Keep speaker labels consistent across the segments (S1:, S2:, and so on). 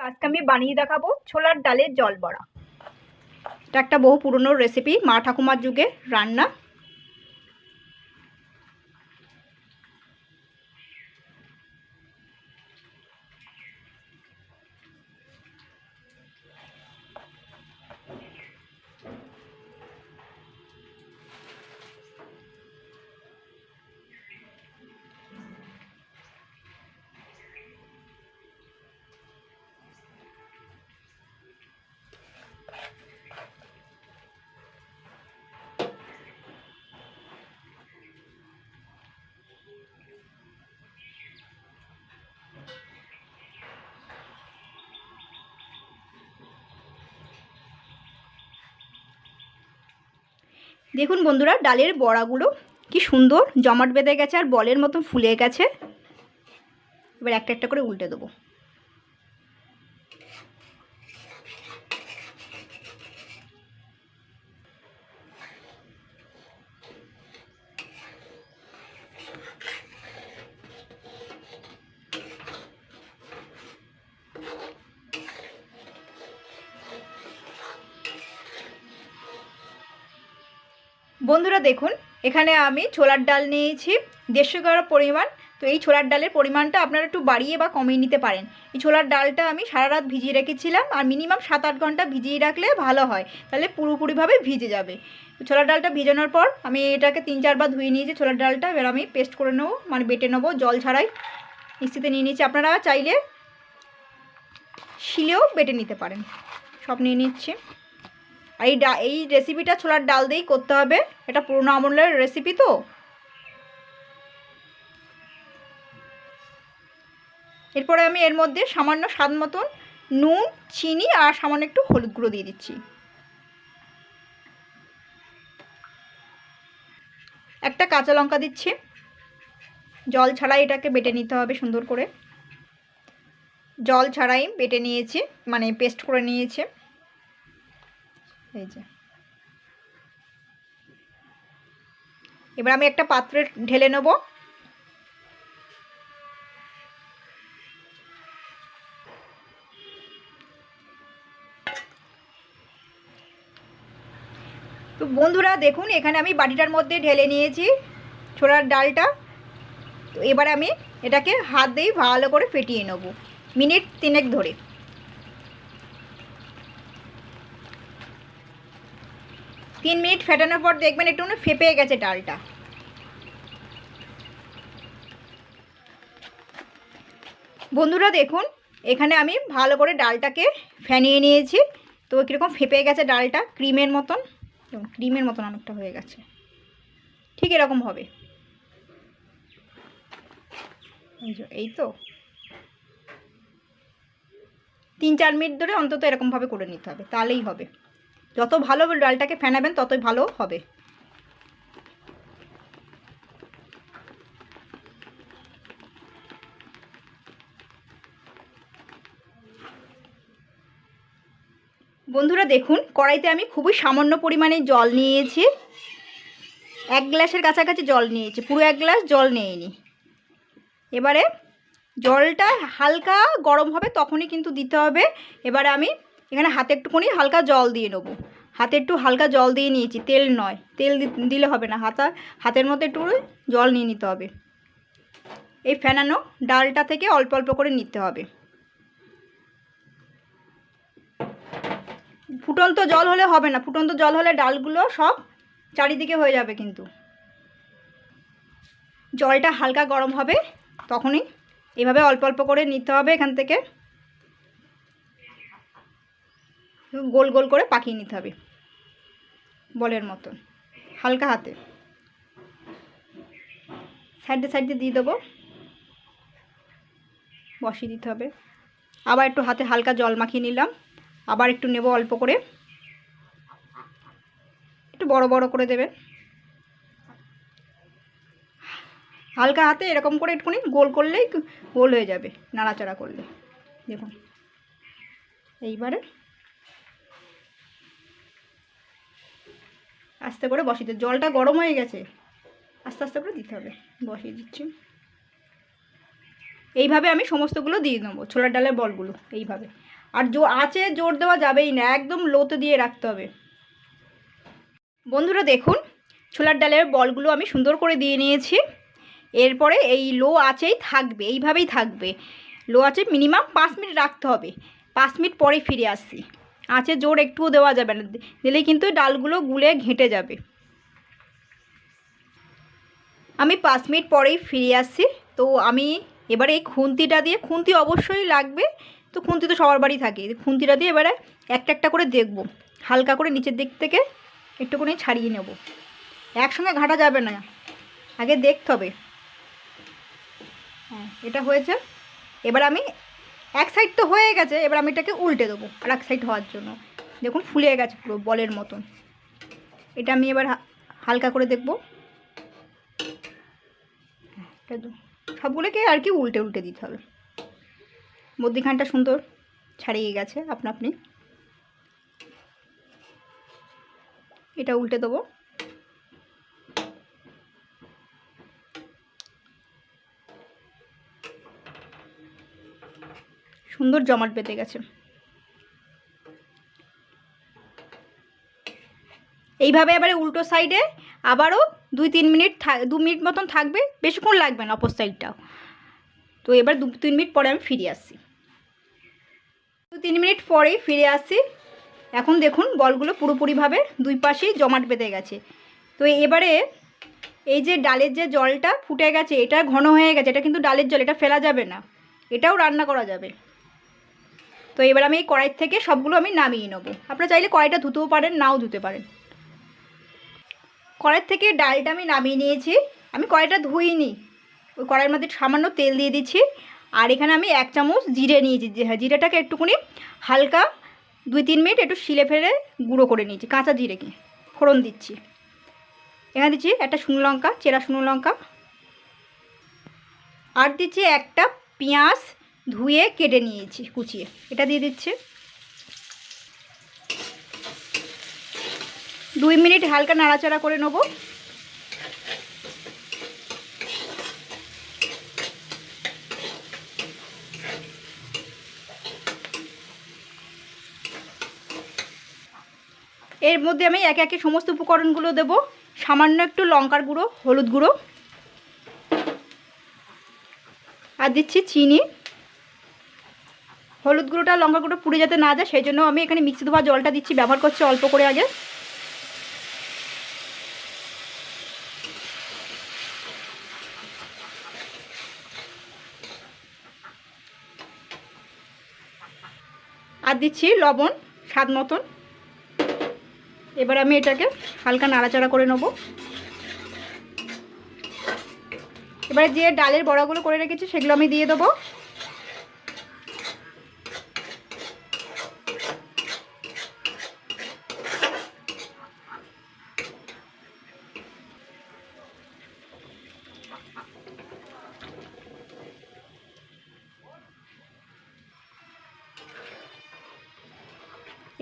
S1: আজকে আমি বানিয়ে দেখাবো ছোলার ডালের জল বড়া। এটা একটা বহু পুরনো রেসিপি, মা ঠাকুমার যুগের রান্না। দেখুন বন্ধুরা, ডালের বড়াগুলো কি সুন্দর জমাট বেঁধে গেছে আর বলের মতন ফুলে গেছে। এবার একটা একটা করে উল্টে দেবো। বন্ধুরা দেখুন, এখানে আমি ছোলার ডাল নিয়েছি 150 গ্রাম পরিমাণ। তো এই ছোলার ডালের পরিমাণটা আপনারা একটু বাড়িয়ে বা কমিয়ে নিতে পারেন। এই ছোলার ডালটা আমি সারা রাত ভিজিয়ে রেখেছিলাম, আর মিনিমাম 7-8 ঘন্টা ভিজিয়ে রাখলে ভালো হয়, তাহলে পুরোপুরিভাবে ভিজে যাবে। ছোলার ডালটা ভিজানোর পর আমি এটাকে 3-4 বার ধুয়ে নিয়েছি ছোলার ডালটা। এবার আমি পেস্ট করে নেবো, মানে বেটে নেবো জল ছাড়াই। মিক্সিতে নিয়ে নিচ্ছি, আপনারা চাইলে শিলেও বেটে নিতে পারেন। সব নিয়ে নিচ্ছি। আর এই রেসিপিটা ছোলার ডাল দিয়েই করতে হবে, এটা পুরোনো আমলের রেসিপি। তো এরপরে আমি এর মধ্যে সামান্য স্বাদ মতন নুন, চিনি আর সামান্য একটু হলুদ গুঁড়ো দিয়ে দিচ্ছি। একটা কাঁচা লঙ্কা দিচ্ছি। জল ছাড়াই এটাকে বেটে নিতে হবে সুন্দর করে। জল ছাড়াই বেটে নিয়েছি, মানে পেস্ট করে নিয়েছি। এই যে, এবার আমি একটা পাত্রে ঢেলে নেব। তো বন্ধুরা দেখুন, এখানে আমি বাটিটার মধ্যে ঢেলে নিয়েছি ছোলার ডালটা। তো এবার আমি এটাকে হাত দিয়ে ভালো করে ফেটিয়ে নেব মিনিট 3 ধরে। তিন মিনিট ফেটানোর পর দেখবেন একটু ফেপে গেছে ডালটা। বন্ধুরা দেখুন, এখানে আমি ভালো করে ডালটাকে ফেনিয়ে নিয়েছি। তো কীরকম ফেপে গেছে ডালটা, ক্রিমের মতন, অনেকটা হয়ে গেছে। ঠিক এরকম হবে। এই তো 3-4 মিনিট ধরে অন্তত এরকমভাবে করে নিতে হবে, তাহলেই হবে। যত ভালো ডালটাকে ফেনাবেন ততই ভালো হবে। বন্ধুরা দেখুন, কড়াইতে আমি খুবই সামান্য পরিমাণে জল নিয়েছি। 1 গ্লাসের কাছাকাছি জল নিয়েছি, পুরো 1 গ্লাস জল নিইনি। এবারে জলটা হালকা গরম হবে তখনই কিন্তু দিতে হবে। এবারে আমি এখানে হাতে একটুখানি হালকা জল দিয়ে নেবো। হাতে একটু হালকা জল দিয়ে নিয়েছি, তেল নয়। তেল দিলে হবে না, হাতের মধ্যে একটু জল নিয়ে নিতে হবে। এই ফেনানো ডালটা থেকে অল্প অল্প করে নিতে হবে। ফুটন্ত জল হলে হবে না, ফুটন্ত জল হলে ডালগুলো সব চারিদিকে হয়ে যাবে। কিন্তু জলটা হালকা গরম হবে তখনই এভাবে অল্প অল্প করে নিতে হবে। এখান থেকে গোল গোল করে পাকিয়ে নিতে হবে বলের মতন, হালকা হাতে। সাইডে সাইডে দিয়ে দেবো, বসিয়ে দিতে হবে। আবার একটু হাতে হালকা জল মাখিয়ে নিলাম, আবার একটু নেব অল্প করে, একটু বড় বড় করে দেবেন। হালকা হাতে এরকম করে একটুখানি গোল করলেই গোল হয়ে যাবে, নাড়াচাড়া করলে। দেখুন, এইবারে আস্তে করে বসিয়ে দিতে, জলটা গরম হয়ে গেছে, আস্তে আস্তে করে দিতে হবে। বসিয়ে দিচ্ছি। এইভাবে আমি সমস্তগুলো দিয়ে নেবো, ছোলার ডালের বলগুলো এইভাবে। আর আঁচে জোর দেওয়া যাবেই না, একদম লোতে দিয়ে রাখতে হবে। বন্ধুরা দেখুন, ছোলার ডালের বলগুলো আমি সুন্দর করে দিয়ে নিয়েছি। এরপরে এই লো আঁচেই থাকবে, এইভাবেই থাকবে। লো আঁচে মিনিমাম 5 মিনিট রাখতে হবে। 5 মিনিট পরে ফিরে আসছি। আঁচে জোর একটুও দেওয়া যাবে না, দিলেই কিন্তু ডালগুলো গুলে ঘেঁটে যাবে। আমি 5 মিনিট পরেই ফিরে আসছি। তো আমি এবারে এই খুন্তিটা দিয়ে, খুন্তি অবশ্যই লাগবে, তো খুন্তি তো সবার বাড়ি থাকে, খুন্তিটা দিয়ে এবারে একটা একটা করে দেখব, হালকা করে নিচের দিক থেকে একটুখানি ছাড়িয়ে নেব। একসঙ্গে ঘাটা যাবে না, আগে দেখতে হবে। হ্যাঁ, এটা হয়েছে। এবার আমি এক সাইড তো হয়ে গেছে, এবার আমি এটাকে উল্টে দেবো আর এক সাইড হওয়ার জন্য। দেখুন ফুলে গেছে পুরো বলের মতন। এটা আমি এবার হালকা করে দেখব। সবগুলোকে আর কি উল্টে উল্টে দিতে হবে। মধ্যিখানটা সুন্দর ছাড়িয়ে গেছে আপনা আপনি। এটা উল্টে দেবো। সুন্দর জমাট বেঁধে গেছে। এইভাবে এবারে উল্টো সাইডে আবারও 2-3 মিনিট 2 মিনিট মতন থাকবে, বেশিক্ষণ লাগবে না অপর সাইডটাও। তো এবার 2-3 মিনিট পরে আমি ফিরে আসছি। 2-3 মিনিট পরেই ফিরে আসছি। এখন দেখুন বলগুলো পুরোপুরিভাবে দুই পাশেই জমাট বেঁধে গেছে। তো এবারে এই যে ডালের যে জলটা ফুটে গেছে, এটা ঘন হয়ে গেছে, এটা কিন্তু ডালের জল, এটা ফেলা যাবে না, এটাও রান্না করা যাবে। তো এবার আমি এই কড়াই থেকে সবগুলো আমি নামিয়ে নেবো। আপনারা চাইলে কড়াইটা ধুতেও পারেন, নাও ধুতে পারেন। কড়াই থেকে ডালটা আমি নামিয়ে নিয়েছি। আমি কড়াইটা ধুইনি, ওই কড়াইয়ের মধ্যে সামান্য তেল দিয়ে দিচ্ছি। আর এখানে আমি 1 চামচ জিরে নিয়েছি। হ্যাঁ, জিরেটাকে একটুখানি হালকা 2-3 মিনিট একটু শিলে ফেলে গুঁড়ো করে নিয়েছি, কাঁচা জিরেকে ফোড়ন দিচ্ছি। এখানে দিচ্ছি একটা শুকনো লঙ্কা, চেরা শুকনো লঙ্কা। আর দিচ্ছি একটা পেঁয়াজ ধুয়ে কেটে নিয়েছি কুচিয়ে, এটা দিয়ে দিচ্ছি। 2 মিনিট হালকা নাড়াচাড়া করে নেব। এর মধ্যে আমি একে একে সমস্ত উপকরণগুলো দেব। সামান্য একটু লঙ্কার গুঁড়ো, হলুদ গুঁড়ো, আর দিচ্ছি চিনি। হলুদ গুঁড়োটা লঙ্কা গুঁড়ো পুড়ে যাতে না যায় সেই জন্য আমি এখানে মিক্সি ধোয়া জলটা দিচ্ছি, ব্যবহার করছি অল্প করে আগে। আর দিচ্ছি লবণ স্বাদ মতন। এবার আমি এটাকে হালকা নাড়াচাড়া করে নেব। এবারে যে ডালের বড়াগুলো করে রেখেছি সেগুলো আমি দিয়ে দেবো।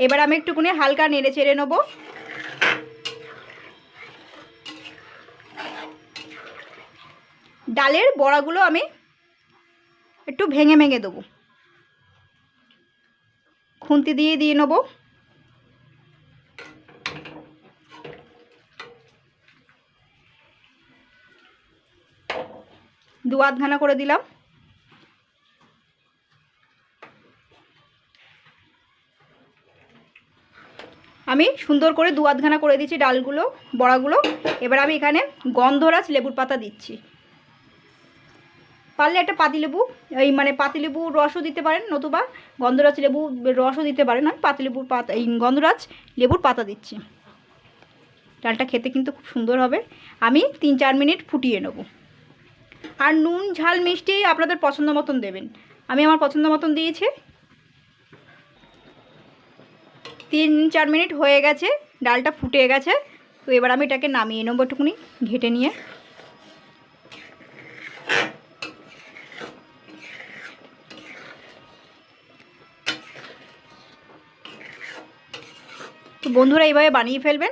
S1: এবার আমি একটুখানি হালকা নেড়ে চেড়ে নেব। ডালের বড়াগুলো আমি একটু ভেঙে ভেঙে দেবো, খুন্তি দিয়ে দিয়ে নেব। দু আধখানা করে দিলাম। আমি সুন্দর করে দু আধখানা করে দিচ্ছি ডালগুলো, বড়াগুলো। এবার আমি এখানে গন্ধরাজ লেবুর পাতা দিচ্ছি। পারলে একটা পাতিলেবু, এই মানে পাতিলেবুর রসও দিতে পারেন, নতুবা গন্ধরাজ লেবু রসও দিতে পারেন। আমি পাতিলেবুর পাতা, এই গন্ধরাজ লেবুর পাতা দিচ্ছি। ডালটা খেতে কিন্তু খুব সুন্দর হবে। আমি 3-4 মিনিট ফুটিয়ে নেব। আর নুন ঝাল মিষ্টি আপনাদের পছন্দ মতন দেবেন, আমি আমার পছন্দ মতন দিয়েছি। 3-4 মিনিট হয়ে গেছে, ডালটা ফুটে গেছে। তো এবার আমি এটাকে নামিয়ে নেবো একটুখানি ঘেটে নিয়ে। তো বন্ধুরা এইভাবে বানিয়ে ফেলবেন,